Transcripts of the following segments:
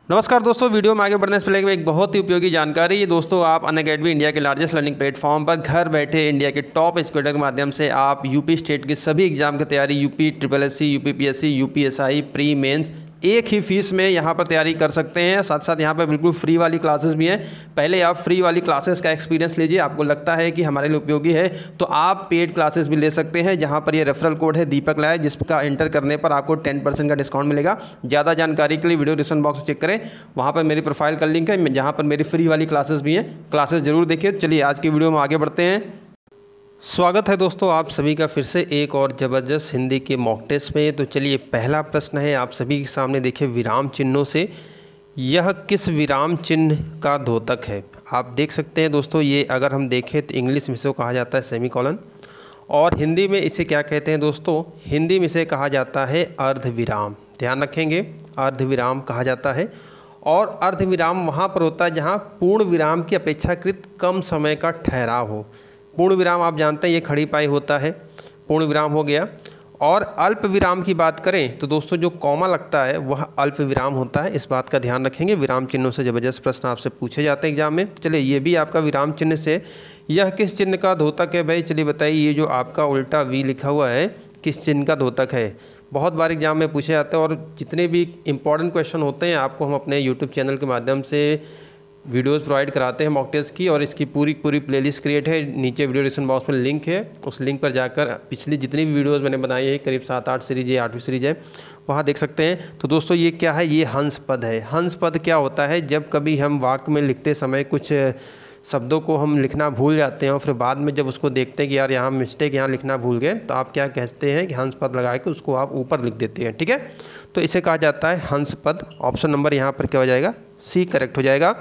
नमस्कार दोस्तों, वीडियो में आगे बढ़ने से पहले एक बहुत ही उपयोगी जानकारी। ये दोस्तों, आप अनअकैडमी इंडिया के लार्जेस्ट लर्निंग प्लेटफॉर्म पर घर बैठे इंडिया के टॉप एजुकेटर के माध्यम से आप यूपी स्टेट की सभी एग्जाम की तैयारी, UP SSC, UPPSC, UPSI, pre mains एक ही फीस में यहाँ पर तैयारी कर सकते हैं। साथ साथ यहाँ पर बिल्कुल फ्री वाली क्लासेस भी हैं। पहले आप फ्री वाली क्लासेस का एक्सपीरियंस लीजिए, आपको लगता है कि हमारे लिए उपयोगी है तो आप पेड क्लासेस भी ले सकते हैं, जहाँ पर ये रेफरल कोड है दीपक लाय, जिसका एंटर करने पर आपको 10% का डिस्काउंट मिलेगा। ज़्यादा जानकारी के लिए वीडियो डिस्क्रिप्शन बॉक्स में चेक करें, वहाँ पर मेरी प्रोफाइल का लिंक है, जहाँ पर मेरी फ्री वाली क्लासेस भी हैं। क्लासेस जरूर देखिए। चलिए आज की वीडियो में आगे बढ़ते हैं। स्वागत है दोस्तों आप सभी का फिर से एक और ज़बरदस्त हिंदी के मॉक टेस्ट में। तो चलिए पहला प्रश्न है आप सभी के सामने, देखिए विराम चिन्हों से यह किस विराम चिन्ह का द्योतक है। आप देख सकते हैं दोस्तों, ये अगर हम देखें तो इंग्लिश में इसे कहा जाता है सेमीकोलन, और हिंदी में इसे क्या कहते हैं दोस्तों, हिंदी में इसे कहा जाता है अर्धविराम। ध्यान रखेंगे, अर्धविराम कहा जाता है। और अर्धविराम वहाँ पर होता है जहाँ पूर्ण विराम की अपेक्षाकृत कम समय का ठहराव हो। पूर्ण विराम आप जानते हैं ये खड़ी पाई होता है, पूर्ण विराम हो गया। और अल्प विराम की बात करें तो दोस्तों जो कॉमा लगता है वह अल्प विराम होता है। इस बात का ध्यान रखेंगे। विराम चिन्हों से ज़बरदस्त प्रश्न आपसे पूछे जाते हैं एग्जाम में। चलिए ये भी आपका विराम चिन्ह से यह किस चिन्ह का द्योतक है भाई। चलिए बताइए, ये जो आपका उल्टा वी लिखा हुआ है किस चिन्ह का द्योतक है। बहुत बार एग्जाम में पूछे जाते हैं, और जितने भी इंपॉर्टेंट क्वेश्चन होते हैं आपको हम अपने यूट्यूब चैनल के माध्यम से वीडियोस प्रोवाइड कराते हैं मॉक टेस्ट की, और इसकी पूरी प्लेलिस्ट क्रिएट है। नीचे वीडियो डिस्क्रिप्शन बॉक्स में लिंक है, उस लिंक पर जाकर पिछली जितनी भी वीडियोस मैंने बनाई है, करीब 7-8 सीरीज है, 8वीं सीरीज है, वहाँ देख सकते हैं। तो दोस्तों ये क्या है, ये हंस पद है। हंस पद क्या होता है, जब कभी हम वाक्य में लिखते समय कुछ शब्दों को हम लिखना भूल जाते हैं और फिर बाद में जब उसको देखते हैं कि यार यहाँ मिस्टेक, यहाँ लिखना भूल गए, तो आप क्या कहते हैं कि हंस पद लगा के उसको आप ऊपर लिख देते हैं। ठीक है, तो इसे कहा जाता है हंस पद। ऑप्शन नंबर यहाँ पर क्या हो जाएगा, सी करेक्ट हो जाएगा।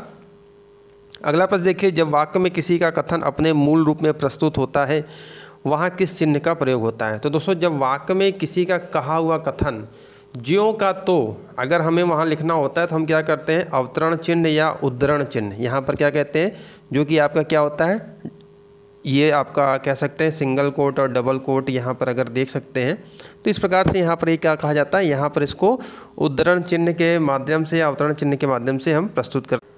अगला प्रश्न देखिए, जब वाक्य में किसी का कथन अपने मूल रूप में प्रस्तुत होता है वहाँ किस चिन्ह का प्रयोग होता है। तो दोस्तों जब वाक्य में किसी का कहा हुआ कथन ज्यों का तो अगर हमें वहाँ लिखना होता है तो हम क्या करते हैं, अवतरण चिन्ह या उद्धरण चिन्ह यहाँ पर क्या कहते हैं, जो कि आपका क्या होता है, ये आपका कह सकते हैं सिंगल कोट और डबल कोट। यहाँ पर अगर देख सकते हैं तो इस प्रकार से यहाँ पर ये क्या कहा जाता है, यहाँ पर इसको उद्धरण चिन्ह के माध्यम से या अवतरण चिन्ह के माध्यम से हम प्रस्तुत करते हैं।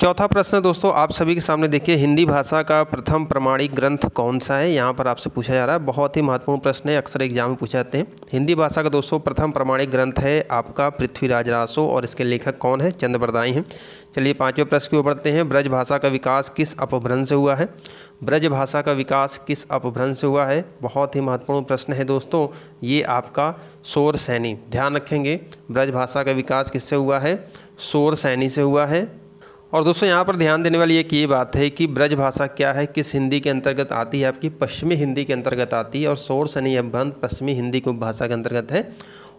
चौथा प्रश्न दोस्तों आप सभी के सामने देखिए, हिंदी भाषा का प्रथम प्रमाणिक ग्रंथ कौन सा है। यहाँ पर आपसे पूछा जा रहा है, बहुत ही महत्वपूर्ण प्रश्न है, अक्सर एग्जाम में पूछे जाते हैं। हिंदी भाषा का दोस्तों प्रथम प्रमाणिक ग्रंथ है आपका पृथ्वीराज रासो, और इसके लेखक कौन है, चंद्रबरदाई हैं। चलिए पाँचवें प्रश्न की ओर बढ़ते हैं। ब्रज भाषा का विकास किस अपभ्रंश से हुआ है। ब्रज भाषा का विकास किस अपभ्रंश से हुआ है, बहुत ही महत्वपूर्ण प्रश्न है दोस्तों, ये आपका शोर सैनी। ध्यान रखेंगे, ब्रज भाषा का विकास किससे हुआ है, शोर सैनी से हुआ है। और दोस्तों यहाँ पर ध्यान देने वाली एक ये बात है कि ब्रज भाषा क्या है, किस हिंदी के अंतर्गत आती है, आपकी पश्चिमी हिंदी के अंतर्गत आती है, और शोर सैनी अपभ्रंश पश्चिमी हिंदी की उपभाषा के अंतर्गत है।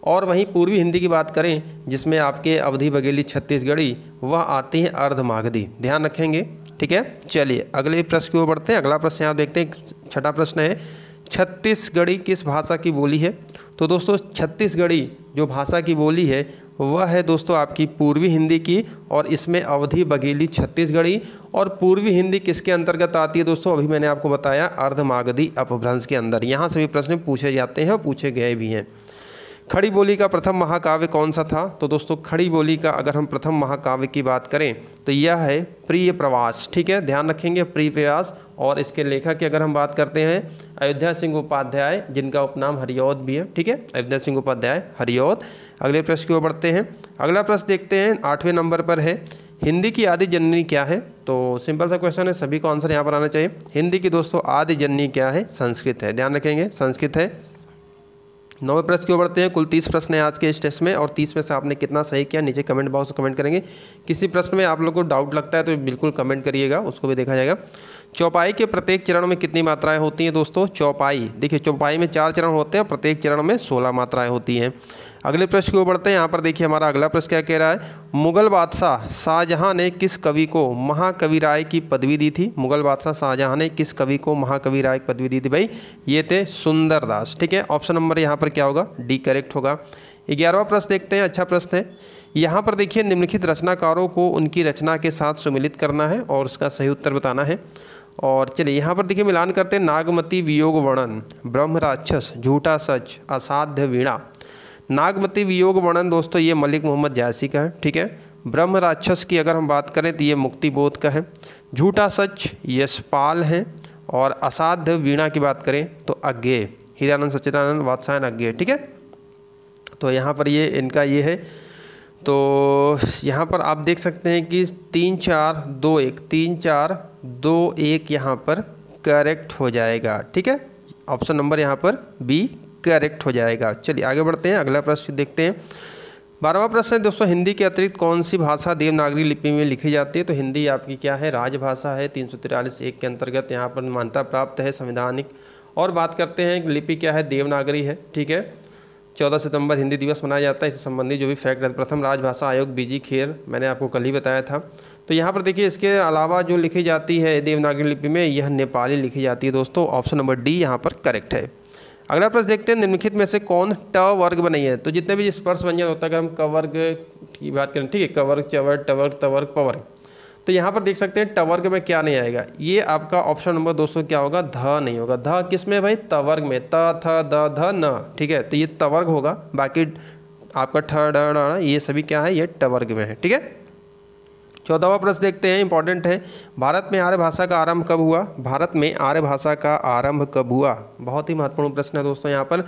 और वहीं पूर्वी हिंदी की बात करें जिसमें आपके अवधी बघेली छत्तीसगढ़ी, वह आती है अर्धमागधी। ध्यान रखेंगे, ठीक है। चलिए अगले प्रश्न की ओर बढ़ते हैं। अगला प्रश्न यहाँ देखते हैं, छठा प्रश्न है, छत्तीसगढ़ी किस भाषा की बोली है। तो दोस्तों छत्तीसगढ़ी जो भाषा की बोली है वह है दोस्तों आपकी पूर्वी हिंदी की, और इसमें अवधी बघेली छत्तीसगढ़ी। और पूर्वी हिंदी किसके अंतर्गत आती है दोस्तों, अभी मैंने आपको बताया अर्धमागधी अपभ्रंश के अंदर। यहाँ से भी प्रश्न पूछे जाते हैं और पूछे गए भी हैं। खड़ी बोली का प्रथम महाकाव्य कौन सा था। तो दोस्तों खड़ी बोली का अगर हम प्रथम महाकाव्य की बात करें तो यह है प्रिय प्रवास। ठीक है, ध्यान रखेंगे, प्रिय प्रवास। और इसके लेखक की अगर हम बात करते हैं अयोध्या सिंह उपाध्याय, जिनका उपनाम हरिऔध भी है। ठीक है, अयोध्या सिंह उपाध्याय हरिऔध। अगले प्रश्न की ओर बढ़ते हैं। अगला प्रश्न देखते हैं, 8वें नंबर पर है, हिंदी की आदि जननी क्या है। तो सिंपल सा क्वेश्चन है, सभी को आंसर यहाँ पर आना चाहिए। हिंदी की दोस्तों आदि जननी क्या है, संस्कृत है। ध्यान रखेंगे, संस्कृत है। 9वें प्रश्न की ओर बढ़ते हैं। कुल 30 प्रश्न है आज के इस टेस्ट में, और 30 में से आपने कितना सही किया नीचे कमेंट बॉक्स में कमेंट करेंगे। किसी प्रश्न में आप लोग को डाउट लगता है तो बिल्कुल कमेंट करिएगा, उसको भी देखा जाएगा। चौपाई के प्रत्येक चरण में कितनी मात्राएं होती हैं दोस्तों। चौपाई देखिए, चौपाई में 4 चरण होते हैं, प्रत्येक चरण में 16 मात्राएं होती हैं। अगले प्रश्न की ओर बढ़ते हैं। यहाँ पर देखिए हमारा अगला प्रश्न क्या कह रहा है, मुगल बादशाह शाहजहाँ ने किस कवि को महाकवि राय की पदवी दी थी। मुगल बादशाह शाहजहाँ ने किस कवि को महाकवि राय की पदवी दी थी भाई, ये थे सुंदरदास। ठीक है, ऑप्शन नंबर यहाँ पर क्या होगा, डी करेक्ट होगा। 11वां प्रश्न देखते हैं, अच्छा प्रश्न है। यहाँ पर देखिए, निम्नलिखित रचनाकारों को उनकी रचना के साथ सुमिलित करना है और उसका सही उत्तर बताना है। और चलिए यहाँ पर देखिए मिलान करते हैं, नागमती वियोग वर्णन, ब्रह्म राक्षस, झूठा सच, असाध्य वीणा। नागमती वियोग वर्णन दोस्तों ये मलिक मोहम्मद जायसी का है। ठीक है, ब्रह्म राक्षस की अगर हम बात करें तो ये मुक्ति बोध का है। झूठा सच यशपाल हैं। और असाध्य वीणा की बात करें तो अज्ञेय, हीरानंद सच्चिदानंद वात्सायन अज्ञेय, ठीक है। तो यहाँ पर ये इनका ये है। तो यहाँ पर आप देख सकते हैं कि 3 4 2 1 3 4 2 1 यहाँ पर करेक्ट हो जाएगा, ठीक है। ऑप्शन नंबर यहाँ पर बी करेक्ट हो जाएगा। चलिए आगे बढ़ते हैं, अगला प्रश्न देखते हैं। 12वां प्रश्न है दोस्तों, हिंदी के अतिरिक्त कौन सी भाषा देवनागरी लिपि में लिखी जाती है? तो हिंदी आपकी क्या है, राजभाषा है। 343(1) के अंतर्गत यहाँ पर मान्यता प्राप्त है संवैधानिक। और बात करते हैं लिपि क्या है, देवनागरी है, ठीक है। 14 सितंबर हिंदी दिवस मनाया जाता है। इससे संबंधित जो भी फैक्ट है, प्रथम राजभाषा आयोग बीजी खेर, मैंने आपको कल ही बताया था। तो यहाँ पर देखिए इसके अलावा जो लिखी जाती है देवनागरी लिपि में, यह नेपाली लिखी जाती है दोस्तों। ऑप्शन नंबर डी यहाँ पर करेक्ट है। अगला प्रश्न देखते हैं, निम्नलिखित में से कौन ट वर्ग में नहीं है? तो जितने भी स्पर्श व्यंजन होता है, अगर हम क वर्ग की बात करें, ठीक है, क वर्ग, च वर्ग, ट वर्ग, त वर्ग, प वर्ग, तो यहाँ पर देख सकते हैं ट वर्ग में क्या नहीं आएगा। ये आपका ऑप्शन नंबर दोस्तों क्या होगा, ध नहीं होगा। ध किस में भाई, त वर्ग में, त थ द ध न, ठीक है। तो ये त वर्ग होगा। बाकी आपका ठ ड ढ़ ये सभी क्या है, ये ट वर्ग में है, ठीक है। 14वां प्रश्न देखते हैं, इंपॉर्टेंट है। भारत में आर्य भाषा का आरंभ कब हुआ? भारत में आर्य भाषा का आरंभ कब हुआ? बहुत ही महत्वपूर्ण प्रश्न है दोस्तों यहाँ पर।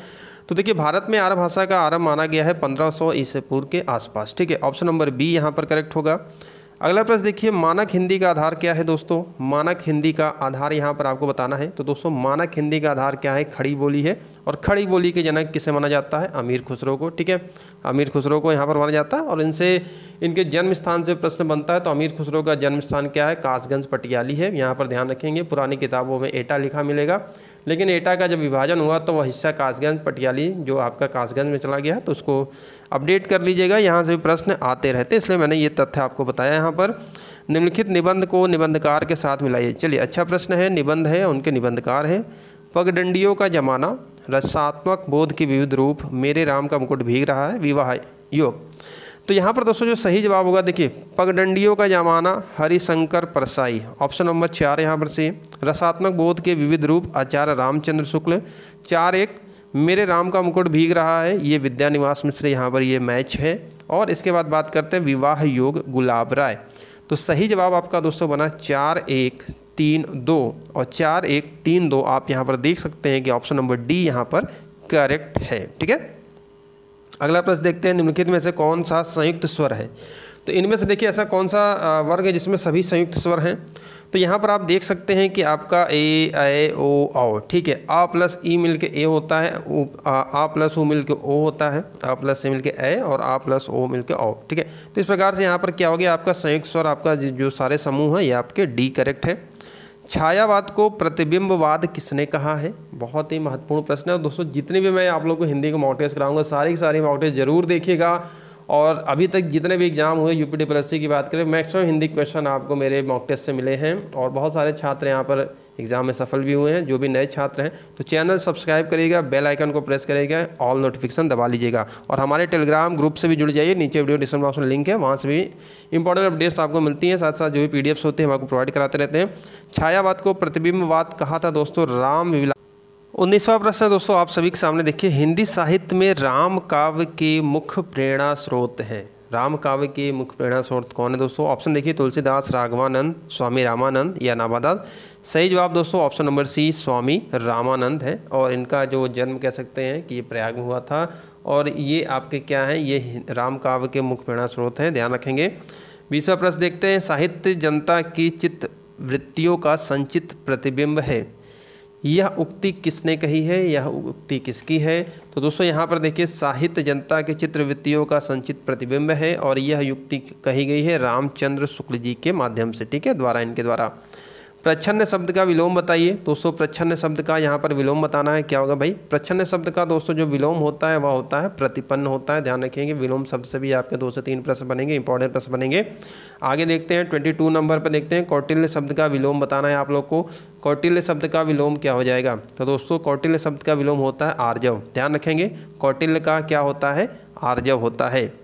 तो देखिए भारत में आर्य भाषा का आरंभ माना गया है 1500 ईसा पूर्व के आसपास, ठीक है। ऑप्शन नंबर बी यहाँ पर करेक्ट होगा। अगला प्रश्न देखिए, मानक हिंदी का आधार क्या है दोस्तों? मानक हिंदी का आधार यहाँ पर आपको बताना है। तो दोस्तों मानक हिंदी का आधार क्या है, खड़ी बोली है। और खड़ी बोली के जनक किसे माना जाता है? अमीर खुसरो को, ठीक है। अमीर खुसरो को यहाँ पर माना जाता है। और इनसे इनके जन्म स्थान से प्रश्न बनता है। तो अमीर खुसरो का जन्म स्थान क्या है? कासगंज पटियाली है। यहाँ पर ध्यान रखेंगे, पुरानी किताबों में एटा लिखा मिलेगा, लेकिन एटा का जब विभाजन हुआ तो वह हिस्सा कासगंज पटियाली जो आपका कासगंज में चला गया, तो उसको अपडेट कर लीजिएगा। यहाँ से भी प्रश्न आते रहते, इसलिए मैंने ये तथ्य आपको बताया। यहाँ पर निम्नलिखित निबंध को निबंधकार के साथ मिलाइए। चलिए अच्छा प्रश्न है, निबंध है, उनके निबंधकार हैं। पगडंडियों का जमाना, रसात्मक बोध के विविध रूप, मेरे राम का मुकुट भीग रहा है, विवाह योग। तो यहाँ पर दोस्तों जो सही जवाब होगा, देखिए पगडंडियों का जमाना, हरिशंकर परसाई, ऑप्शन नंबर 4 यहाँ पर से। रसात्मक बोध के विविध रूप, आचार्य रामचंद्र शुक्ल। 4-1 मेरे राम का मुकुट भीग रहा है, ये विद्यानिवास मिश्र, यहाँ पर ये मैच है। और इसके बाद बात करते हैं विवाह योग, गुलाब राय। तो सही जवाब आपका दोस्तों बना 4-1-3-2 और 4-1-3-2। आप यहाँ पर देख सकते हैं कि ऑप्शन नंबर डी यहाँ पर करेक्ट है, ठीक है। अगला प्रश्न देखते हैं, निम्नलिखित में से कौन सा संयुक्त स्वर है? तो इनमें से देखिए ऐसा कौन सा वर्ग है जिसमें सभी संयुक्त स्वर हैं? तो यहाँ पर आप देख सकते हैं कि आपका ए ओ औ, ठीक है। आ प्लस ई मिल के ए होता है, आ प्लस ओ मिल के ओ होता है, आ प्लस ए मिल के ए, और आ प्लस ओ मिल के औ, ठीक है। तो इस प्रकार से यहाँ पर क्या हो गया, आपका संयुक्त स्वर, आपका जो सारे समूह हैं ये आपके डी करेक्ट है। छायावाद को प्रतिबिंबवाद किसने कहा है? बहुत ही महत्वपूर्ण प्रश्न है। और दोस्तों जितने भी मैं आप लोगों को हिंदी के मॉक टेस्ट कराऊंगा, सारी की सारी मॉक टेस्ट जरूर देखिएगा। और अभी तक जितने भी एग्जाम हुए यूपी ट्रिपल की बात करें, मैक्सिमम हिंदी क्वेश्चन आपको मेरे मॉक टेस्ट से मिले हैं। और बहुत सारे छात्र यहाँ पर एग्जाम में सफल भी हुए हैं। जो भी नए छात्र हैं तो चैनल सब्सक्राइब करिएगा, बेल आइकन को प्रेस करिएगा, ऑल नोटिफिकेशन दबा लीजिएगा। और हमारे टेलीग्राम ग्रुप से भी जुड़ जाइए, नीचे वीडियो डिस्क्रिप्शन बॉक्स में लिंक है, वहाँ से भी इंपॉर्टेंट अपडेट्स आपको मिलती हैं। साथ साथ जो भी PDFs होते हैं हम आपको प्रोवाइड कराते रहते हैं। छायावाद को प्रतिबिंबवाद कहा था दोस्तों राम विलास। 19वां प्रश्न दोस्तों आप सभी के सामने देखिए, हिंदी साहित्य में राम काव्य के मुख्य प्रेरणा स्रोत हैं। राम काव्य के मुख्य प्रेरणा स्रोत कौन है दोस्तों? ऑप्शन देखिए, तुलसीदास, राघवानंद, स्वामी रामानंद या नाभादास। सही जवाब दोस्तों option number C, Swami Ramanand है। और इनका जो जन्म कह सकते हैं कि ये प्रयाग में हुआ था। और ये आपके क्या हैं, ये राम काव्य के मुख्य प्रेरणा स्रोत हैं, ध्यान रखेंगे। 20वां प्रश्न देखते हैं, साहित्य जनता की चित्त वृत्तियों का संचित प्रतिबिंब है, यह उक्ति किसने कही है, यह उक्ति किसकी है? तो दोस्तों यहाँ पर देखिए, साहित्य जनता के चित्रवृत्तियों का संचित प्रतिबिंब है। और यह युक्ति कही गई है रामचंद्र शुक्ल जी के माध्यम से, ठीक है, द्वारा, इनके द्वारा। प्रच्छन्न शब्द का विलोम बताइए दोस्तों। प्रच्छन्न शब्द का यहाँ पर विलोम बताना है, क्या होगा भाई? प्रच्छन्न शब्द का दोस्तों जो विलोम होता है वह होता है प्रतिपन्न होता है, ध्यान रखेंगे। विलोम शब्द से भी आपके 2 से 3 प्रश्न बनेंगे, इंपॉर्टेंट प्रश्न बनेंगे। आगे देखते हैं 22 नंबर पर देखते हैं, कौटिल्य शब्द का विलोम बताना है आप लोग को। कौटिल्य शब्द का विलोम क्या हो जाएगा? तो दोस्तों कौटिल्य शब्द का विलोम होता है आर्जव, ध्यान रखेंगे। कौटिल्य का क्या होता है? आर्जव होता है।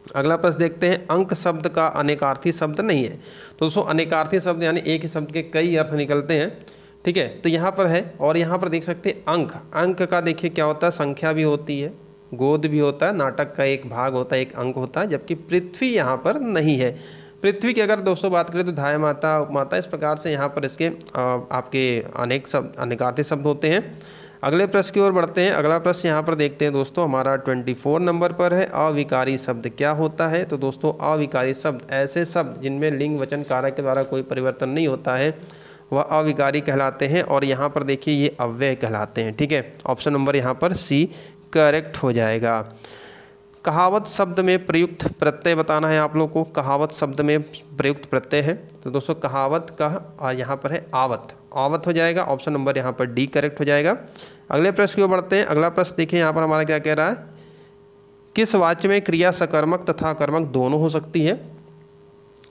अगला प्रश्न देखते हैं, अंक शब्द का अनेकार्थी शब्द नहीं है। तो दोस्तों अनेकार्थी शब्द यानी एक ही शब्द के कई अर्थ निकलते हैं, ठीक है। तो यहाँ पर है, और यहाँ पर देख सकते हैं अंक, अंक का देखिए क्या होता है, संख्या भी होती है, गोद भी होता है, नाटक का एक भाग होता है, एक अंग होता है, जबकि पृथ्वी यहाँ पर नहीं है। पृथ्वी की अगर दोस्तों बात करें तो धाय माता, उपमाता, इस प्रकार से यहाँ पर इसके आपके अनेक शब्द, अनेकार्थी शब्द होते हैं। अगले प्रश्न की ओर बढ़ते हैं। अगला प्रश्न यहाँ पर देखते हैं दोस्तों, हमारा 24 नंबर पर है। अविकारी शब्द क्या होता है? तो दोस्तों अविकारी शब्द ऐसे शब्द जिनमें लिंग वचन कारक के द्वारा कोई परिवर्तन नहीं होता है, वह अविकारी कहलाते हैं। और यहाँ पर देखिए ये अव्यय कहलाते हैं। ठीक है, ऑप्शन नंबर यहाँ पर सी करेक्ट हो जाएगा। कहावत शब्द में प्रयुक्त प्रत्यय बताना है आप लोग को। कहावत शब्द में प्रयुक्त प्रत्यय है तो दोस्तों कहावत का यहाँ पर है आवत, आवत हो जाएगा। ऑप्शन नंबर यहाँ पर डी करेक्ट हो जाएगा। अगले प्रश्न की ओर बढ़ते हैं। अगला प्रश्न देखिए यहाँ पर हमारा क्या कह रहा है, किस वाक्य में क्रिया सकर्मक तथा अकर्मक दोनों हो सकती है?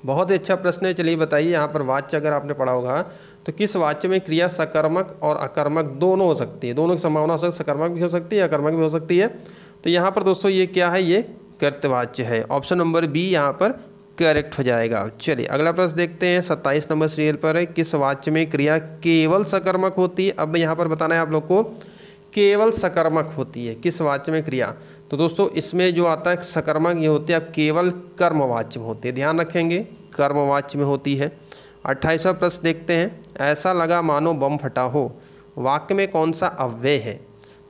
बहुत ही अच्छा प्रश्न है। चलिए बताइए, यहाँ पर वाच्य अगर आपने पढ़ा होगा तो किस वाच्य में क्रिया सकर्मक और अकर्मक दोनों हो सकती है? दोनों की संभावना हो सकती है, सकर्मक भी हो सकती है, अकर्मक भी हो सकती है। तो यहाँ पर दोस्तों ये क्या है, ये कर्तवाच्य है। ऑप्शन नंबर बी यहाँ पर करेक्ट हो जाएगा। चलिए अगला प्रश्न देखते हैं। 27 नंबर सीरियल पर है, किस वाच्य में क्रिया केवल सकर्मक होती है? अब यहाँ पर बताना है आप लोग को, केवल सकर्मक होती है किस वाच्य में क्रिया? तो दोस्तों इसमें जो आता है सकर्मक ये होती है, अब केवल कर्मवाच्य में होती है, ध्यान रखेंगे, कर्मवाच्य में होती है। 28वां प्रश्न देखते हैं। ऐसा लगा मानो बम फटा हो, वाक्य में कौन सा अव्यय है?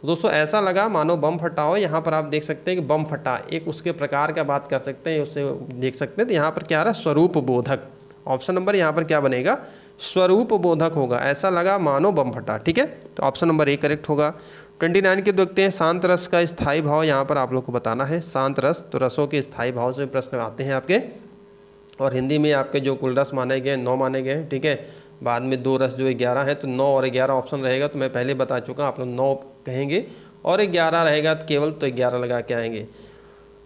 तो दोस्तों ऐसा लगा मानो बम फटा हो, यहाँ पर आप देख सकते हैं कि बम फटा, एक उसके प्रकार का बात कर सकते हैं, उससे देख सकते हैं। तो यहाँ पर क्या आ रहा है, स्वरूप बोधक। ऑप्शन नंबर यहाँ पर क्या बनेगा, स्वरूप बोधक होगा। ऐसा लगा मानो बम फटा। ठीक है, तो ऑप्शन नंबर ए करेक्ट होगा। 29 के देखते हैं। शांत रस का स्थायी भाव यहाँ पर आप लोग को बताना है। शांत रस, तो रसों के स्थायी भाव से प्रश्न आते हैं आपके, और हिंदी में आपके जो कुल रस माने गए 9 माने गए हैं। ठीक है, बाद में 2 रस जो 11 है, तो 9 और 11 ऑप्शन रहेगा। तो मैं पहले बता चुका, आप लोग 9 कहेंगे और 11 रहेगा तो केवल, तो 11 लगा के आएंगे।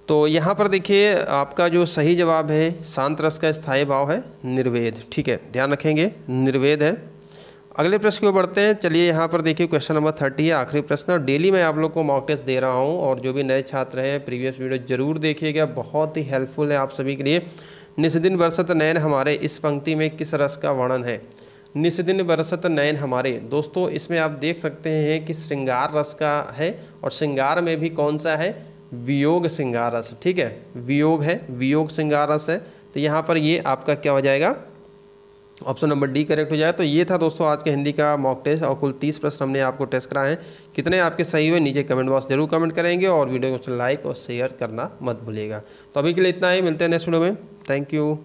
तो यहाँ पर देखिए आपका जो सही जवाब है, शांत रस का स्थायी भाव है निर्वेद। ठीक है, ध्यान रखेंगे, निर्वेद है। अगले प्रश्न को बढ़ते हैं। चलिए यहाँ पर देखिए क्वेश्चन नंबर 30 है, आखिरी प्रश्न। और डेली मैं आप लोग को मॉक टेस्ट दे रहा हूँ, और जो भी नए छात्र हैं प्रीवियस वीडियो जरूर देखिएगा, बहुत ही हेल्पफुल है आप सभी के लिए। निस्दिन बरसत नयन हमारे, इस पंक्ति में किस रस का वर्णन है? निस्दिन बरसत नयन हमारे, दोस्तों इसमें आप देख सकते हैं कि श्रृंगार रस का है, और श्रृंगार में भी कौन सा है, वियोग श्रृंगार रस। ठीक है, वियोग है, वियोग श्रृंगार रस है। तो यहाँ पर ये आपका क्या हो जाएगा, ऑप्शन नंबर डी करेक्ट हो जाएगा। तो ये था दोस्तों आज के हिंदी का मॉक टेस्ट, और कुल 30 प्रश्न हमने आपको टेस्ट कराए हैं। कितने आपके सही हुए नीचे कमेंट बॉक्स जरूर कमेंट करेंगे, और वीडियो को लाइक और शेयर करना मत भूलिएगा। तो अभी के लिए इतना ही, मिलते हैं नेक्स्ट वीडियो में। Thank you.